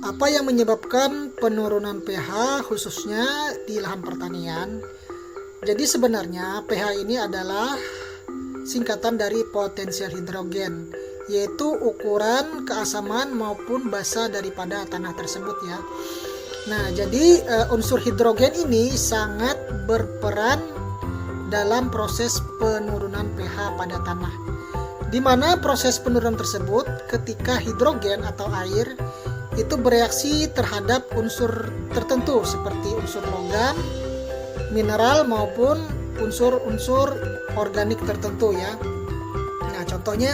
Apa yang menyebabkan penurunan pH khususnya di lahan pertanian? Jadi sebenarnya pH ini adalah singkatan dari potensial hidrogen, yaitu ukuran keasaman maupun basa daripada tanah tersebut ya. Nah, jadi unsur hidrogen ini sangat berperan dalam proses penurunan pH pada tanah. Di mana proses penurunan tersebut ketika hidrogen atau air itu bereaksi terhadap unsur tertentu seperti unsur logam, mineral maupun unsur-unsur organik tertentu ya. Nah, contohnya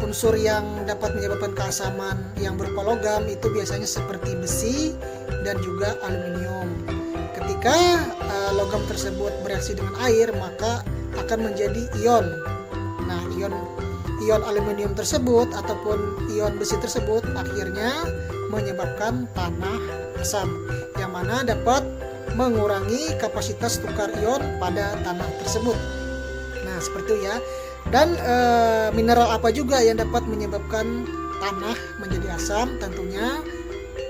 unsur yang dapat menyebabkan keasaman yang berupa logam itu biasanya seperti besi dan juga aluminium. Ketika logam tersebut bereaksi dengan air, maka akan menjadi ion. Nah, ion aluminium tersebut ataupun ion besi tersebut akhirnya menyebabkan tanah asam, yang mana dapat mengurangi kapasitas tukar ion pada tanah tersebut. Nah, seperti itu ya. Dan mineral apa juga yang dapat menyebabkan tanah menjadi asam? Tentunya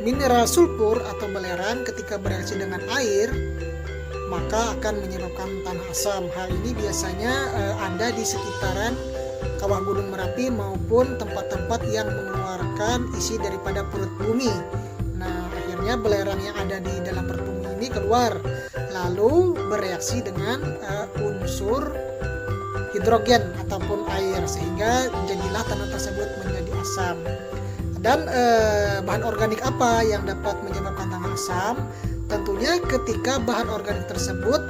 mineral sulfur atau belerang ketika bereaksi dengan air maka akan menyebabkan tanah asam. Hal ini biasanya ada di sekitaran kawah Gunung Merapi maupun tempat-tempat yang mengeluarkan isi daripada perut bumi. Nah, akhirnya belerang yang ada di dalam perut bumi ini keluar lalu bereaksi dengan unsur hidrogen ataupun air sehingga jadilah tanah tersebut menjadi asam. Dan bahan organik apa yang dapat menyebabkan tanah asam? Tentunya ketika bahan organik tersebut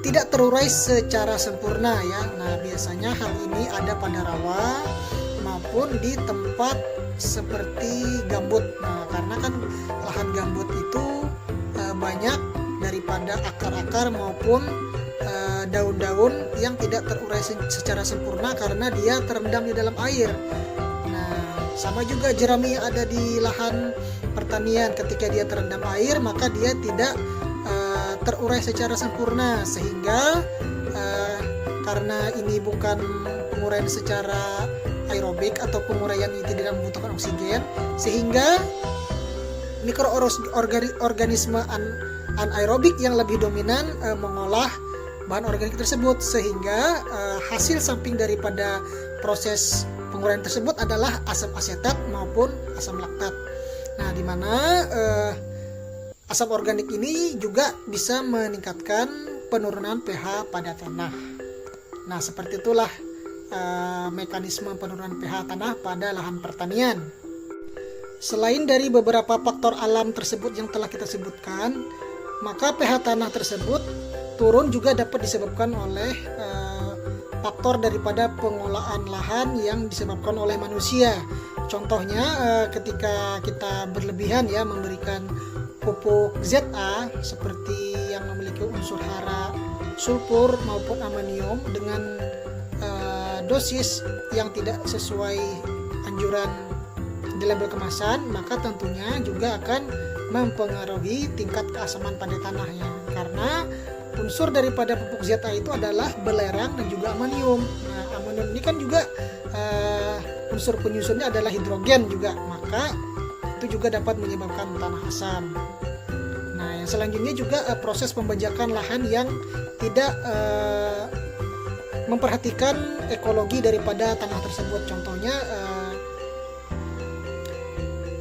tidak terurai secara sempurna ya. Nah, biasanya hal ini ada pada rawa maupun di tempat seperti gambut. Nah, karena kan lahan gambut itu banyak daripada akar-akar maupun daun-daun yang tidak terurai secara sempurna karena dia terendam di dalam air. Nah, sama juga jerami yang ada di lahan pertanian, ketika dia terendam air maka dia tidak terurai secara sempurna sehingga karena ini bukan penguraian secara aerobik atau penguraian yang tidak membutuhkan oksigen, sehingga mikroorganisme anaerobik yang lebih dominan mengolah bahan organik tersebut, sehingga hasil samping daripada proses penguraian tersebut adalah asam asetat maupun asam laktat. Nah, di mana asam organik ini juga bisa meningkatkan penurunan pH pada tanah. Nah, seperti itulah mekanisme penurunan pH tanah pada lahan pertanian. Selain dari beberapa faktor alam tersebut yang telah kita sebutkan, maka pH tanah tersebut turun juga dapat disebabkan oleh faktor daripada pengolahan lahan yang disebabkan oleh manusia. Contohnya ketika kita berlebihan ya memberikan pupuk ZA seperti yang memiliki unsur hara, sulfur maupun amonium dengan dosis yang tidak sesuai anjuran di label kemasan, maka tentunya juga akan mempengaruhi tingkat keasaman pada tanahnya, karena unsur daripada pupuk ZA itu adalah belerang dan juga amonium. Nah, amonium ini kan juga unsur penyusunnya adalah hidrogen juga, maka itu juga dapat menyebabkan tanah asam. Nah, yang selanjutnya juga proses pembajakan lahan yang tidak memperhatikan ekologi daripada tanah tersebut. Contohnya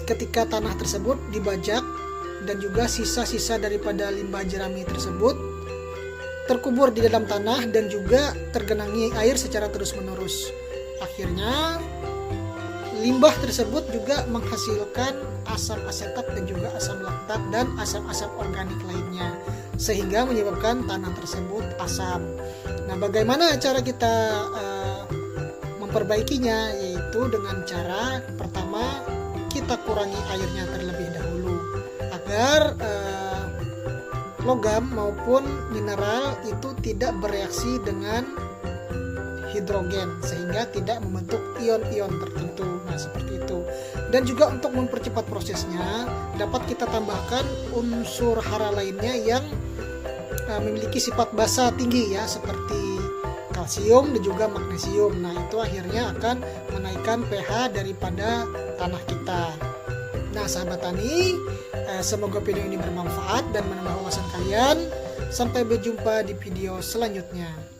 ketika tanah tersebut dibajak dan juga sisa-sisa daripada limbah jerami tersebut terkubur di dalam tanah dan juga tergenangi air secara terus-menerus. Akhirnya limbah tersebut juga menghasilkan asam asetat dan juga asam laktat dan asam-asam organik lainnya, sehingga menyebabkan tanah tersebut asam. Nah, bagaimana cara kita memperbaikinya? Yaitu dengan cara pertama, kita kurangi airnya terlebih dahulu agar logam maupun mineral itu tidak bereaksi dengan hidrogen sehingga tidak membentuk ion-ion tertentu. Nah, seperti itu. Dan juga untuk mempercepat prosesnya dapat kita tambahkan unsur hara lainnya yang memiliki sifat basa tinggi ya, seperti kalsium dan juga magnesium. Nah, itu akhirnya akan menaikkan pH daripada tanah kita. Nah, sahabat tani, semoga video ini bermanfaat dan menambah wawasan kalian. Sampai berjumpa di video selanjutnya.